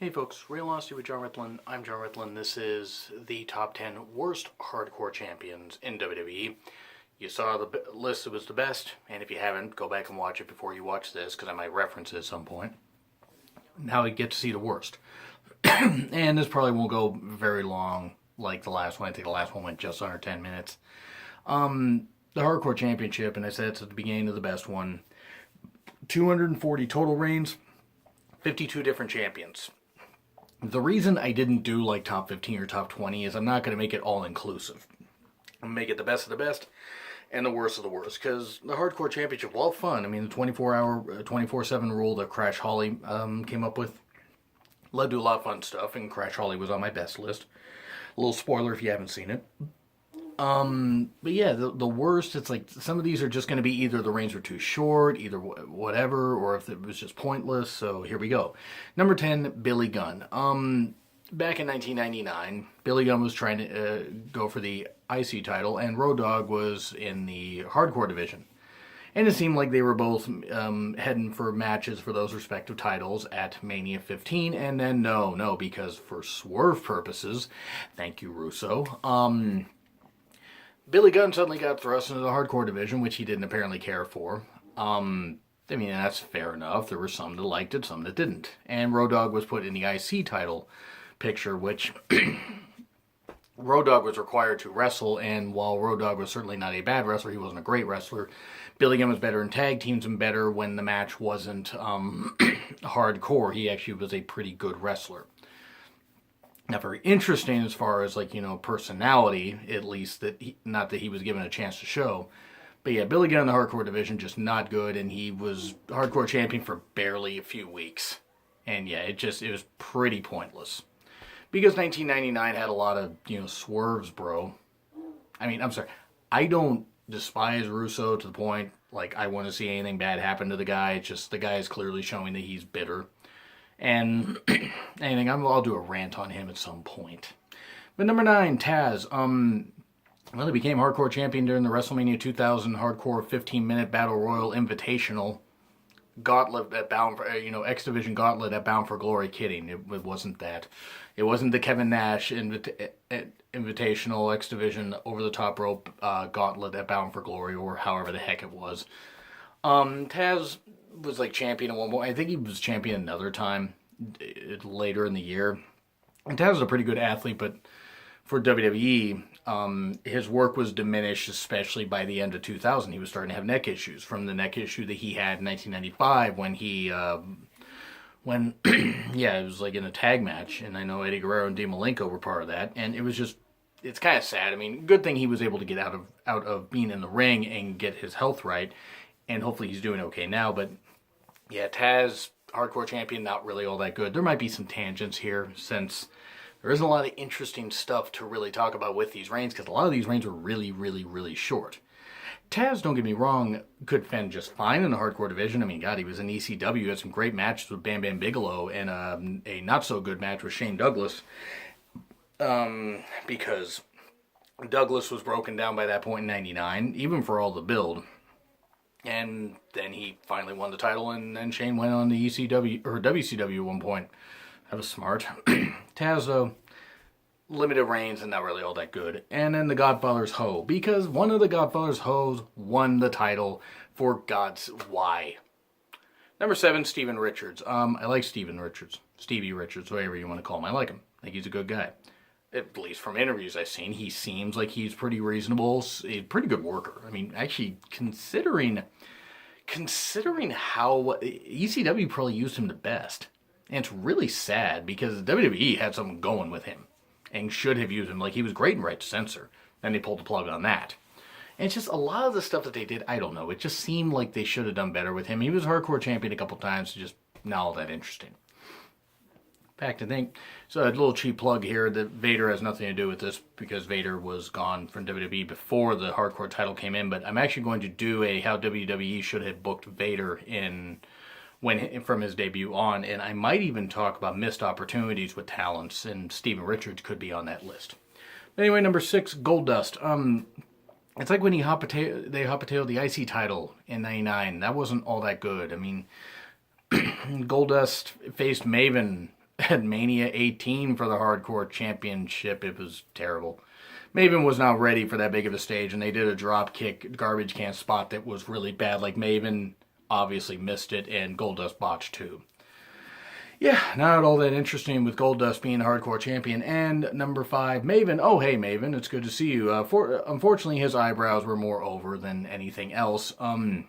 Hey folks, Real Honesty with John Ritlin. I'm John Ritlin. This is the top 10 worst hardcore champions in WWE. You saw the list that was the best, and if you haven't, go back and watch it before you watch this, because I might reference it at some point. Now you get to see the worst. And this probably won't go very long like the last one. I think the last one went just under 10 minutes. The Hardcore Championship, and I said it's at the beginning of the best one, 240 total reigns, 52 different champions. The reason I didn't do like top 15 or top 20 is I'm not going to make it all inclusive. I'm going to make it the best of the best and the worst of the worst. Because the Hardcore Championship, while fun, I mean, the 24-hour, 24/7 rule that Crash Holly came up with led to a lot of fun stuff, and Crash Holly was on my best list. A little spoiler if you haven't seen it. But yeah, the worst, it's like some of these are just going to be either the reigns were too short, either whatever, or if it was just pointless. So here we go. Number 10, Billy Gunn. Back in 1999, Billy Gunn was trying to go for the IC title, and Road Dogg was in the hardcore division. And it seemed like they were both heading for matches for those respective titles at Mania 15. And then no, because for swerve purposes, thank you, Russo, Billy Gunn suddenly got thrust into the hardcore division, which he didn't apparently care for. I mean, that's fair enough. There were some that liked it, some that didn't. And Road Dogg was put in the IC title picture, which Road Dogg was required to wrestle, and while Road Dogg was certainly not a bad wrestler, he wasn't a great wrestler. Billy Gunn was better in tag teams and better when the match wasn't hardcore. He actually was a pretty good wrestler. Not very interesting as far as, personality, at least, not that he was given a chance to show. But yeah, Billy Gunn in the hardcore division, just not good, and he was hardcore champion for barely a few weeks. And yeah, it was pretty pointless. Because 1999 had a lot of, swerves, bro. I mean, I'm sorry, I don't despise Russo to the point, I want to see anything bad happen to the guy. It's just, the guy is clearly showing that he's bitter. And I'll do a rant on him at some point. But number 9, Taz. He became hardcore champion during the WrestleMania 2000 hardcore 15-minute Battle Royal Invitational Gauntlet at Bound for, X Division Gauntlet at Bound for Glory. Kidding, it wasn't that. It wasn't the Kevin Nash Invitational X Division Over the Top Rope Gauntlet at Bound for Glory, or however the heck it was. Taz was champion at one point. I think he was champion another time later in the year. And Taz was a pretty good athlete, but for WWE, his work was diminished, especially by the end of 2000. He was starting to have neck issues from the neck issue that he had in 1995 when he, it was in a tag match, and I know Eddie Guerrero and Dean Malenko were part of that, and it was just, it's kind of sad. I mean, good thing he was able to get out of being in the ring and get his health right, and hopefully he's doing okay now. But yeah, Taz, hardcore champion, not really all that good. There might be some tangents here, since there isn't a lot of interesting stuff to really talk about with these reigns, because a lot of these reigns are really, really, really short. Taz, don't get me wrong, could fend just fine in the hardcore division. I mean, God, he was in ECW, had some great matches with Bam Bam Bigelow, and a not-so-good match with Shane Douglas, because Douglas was broken down by that point in 99, even for all the build. And then he finally won the title, and then Shane went on the ECW, or WCW at one point. That was smart. Taz, though, limited reigns and not really all that good. And then the Godfather's Hoe, because one of the Godfather's Hoes won the title for God's why. Number 7, Steven Richards. I like Steven Richards. Stevie Richards, whatever you want to call him. I like him. I think he's a good guy. At least from interviews I've seen, he seems like he's pretty reasonable, a pretty good worker. I mean, actually, considering how ECW probably used him the best. And it's really sad, because WWE had something going with him and should have used him. He was great in Right to Censor. Then they pulled the plug on that. And it's just a lot of the stuff that they did, I don't know. It just seemed like they should have done better with him. He was hardcore champion a couple times, just not all that interesting. Fact, I think, so a little cheap plug here, that Vader has nothing to do with this, because Vader was gone from WWE before the hardcore title came in, but I'm actually going to do a how WWE should have booked Vader from his debut on, and I might even talk about missed opportunities with talents, and Steven Richards could be on that list. But anyway, number 6, Goldust. It's like when they hot-potatoed the IC title in 99. That wasn't all that good. I mean, Goldust faced Maven at Mania 18 for the Hardcore Championship. It was terrible. Maven was not ready for that big of a stage, and they did a drop kick garbage can spot that was really bad. Like, Maven obviously missed it, and Goldust botched too. Yeah, not all that interesting with Goldust being the Hardcore Champion. And number 5, Maven. Oh, hey, Maven, it's good to see you. Unfortunately, his eyebrows were more over than anything else. And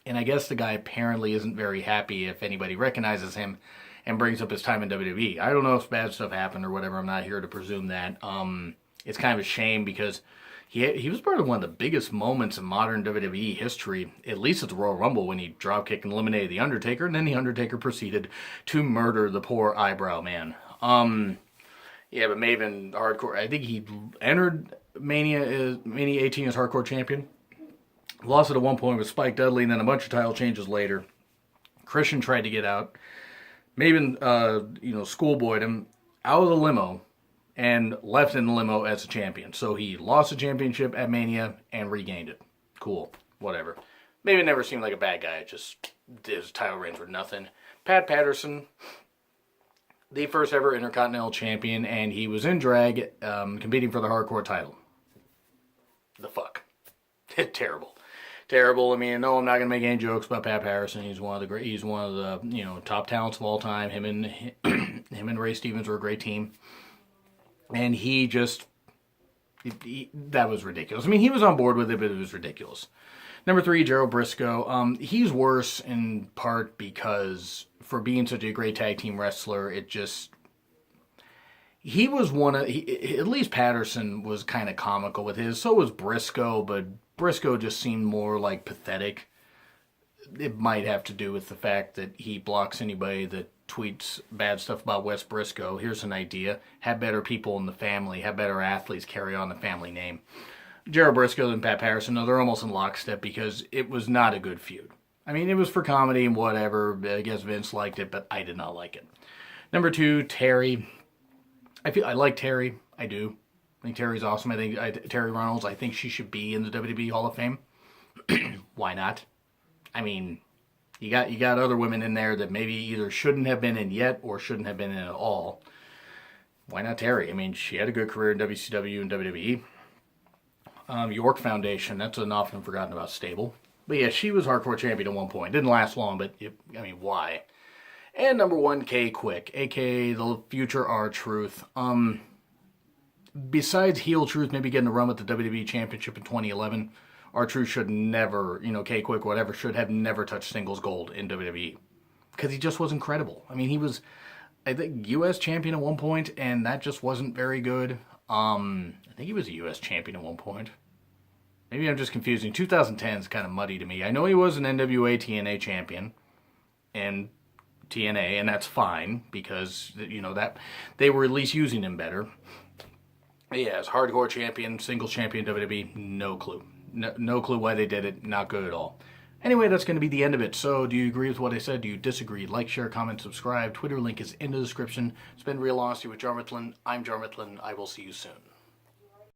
I guess the guy apparently isn't very happy if anybody recognizes him and brings up his time in WWE. I don't know if bad stuff happened or whatever. I'm not here to presume that. It's kind of a shame because he was part of one of the biggest moments in modern WWE history, at least at the Royal Rumble, when he dropkicked and eliminated The Undertaker, and then The Undertaker proceeded to murder the poor eyebrow man. Yeah, but Maven Hardcore, I think he entered Mania 18 as Hardcore Champion. Lost it at one point with Spike Dudley, and then a bunch of title changes later. Christian tried to get out. Maven, schoolboyed him out of the limo and left in the limo as a champion. So he lost the championship at Mania and regained it. Cool. Whatever. Maven never seemed like a bad guy. Just his title reigns were nothing. Pat Patterson, the first ever Intercontinental Champion, and he was in drag competing for the Hardcore title. The fuck. Terrible. Terrible. I mean, no, I'm not gonna make any jokes about Pat Patterson. He's one of the top talents of all time. Him and Ray Stevens were a great team. And that was ridiculous. I mean, he was on board with it, but it was ridiculous. Number 3, Gerald Briscoe. He's worse in part because for being such a great tag team wrestler, at least Patterson was kind of comical with his. So was Briscoe, but Briscoe just seemed more like pathetic. It might have to do with the fact that he blocks anybody that tweets bad stuff about Wes Briscoe. Here's an idea. Have better people in the family. Have better athletes carry on the family name. Gerald Briscoe and Pat Patterson, no, they're almost in lockstep because it was not a good feud. I mean, it was for comedy and whatever. I guess Vince liked it, but I did not like it. Number 2, Terry. I like Terry. I do. I think Terry's awesome. Terry Runnels, I think she should be in the WWE Hall of Fame. Why not? I mean, you got other women in there that maybe either shouldn't have been in yet or shouldn't have been in at all. Why not Terry? I mean, she had a good career in WCW and WWE. York Foundation, that's an often forgotten about stable. But yeah, she was Hardcore Champion at one point. Didn't last long, but why? And number 1, K Quick, aka the future R-Truth. Besides Heel Truth maybe getting a run with the WWE Championship in 2011, R-Truth should never, K Quick, whatever, should have never touched singles gold in WWE. Because he just was incredible. I mean, he was, I think, U.S. champion at one point, and that just wasn't very good. I think he was a U.S. champion at one point. Maybe I'm just confusing. 2010 is kind of muddy to me. I know he was an NWA TNA champion and TNA, and that's fine because, that they were at least using him better. Yeah, as Hardcore Champion, singles champion WWE, no clue. No clue why they did it. Not good at all. Anyway, that's going to be the end of it. So, do you agree with what I said? Do you disagree? Like, share, comment, subscribe. Twitter link is in the description. It's been Real Honesty with John Ritlin. I'm John Ritlin. I will see you soon.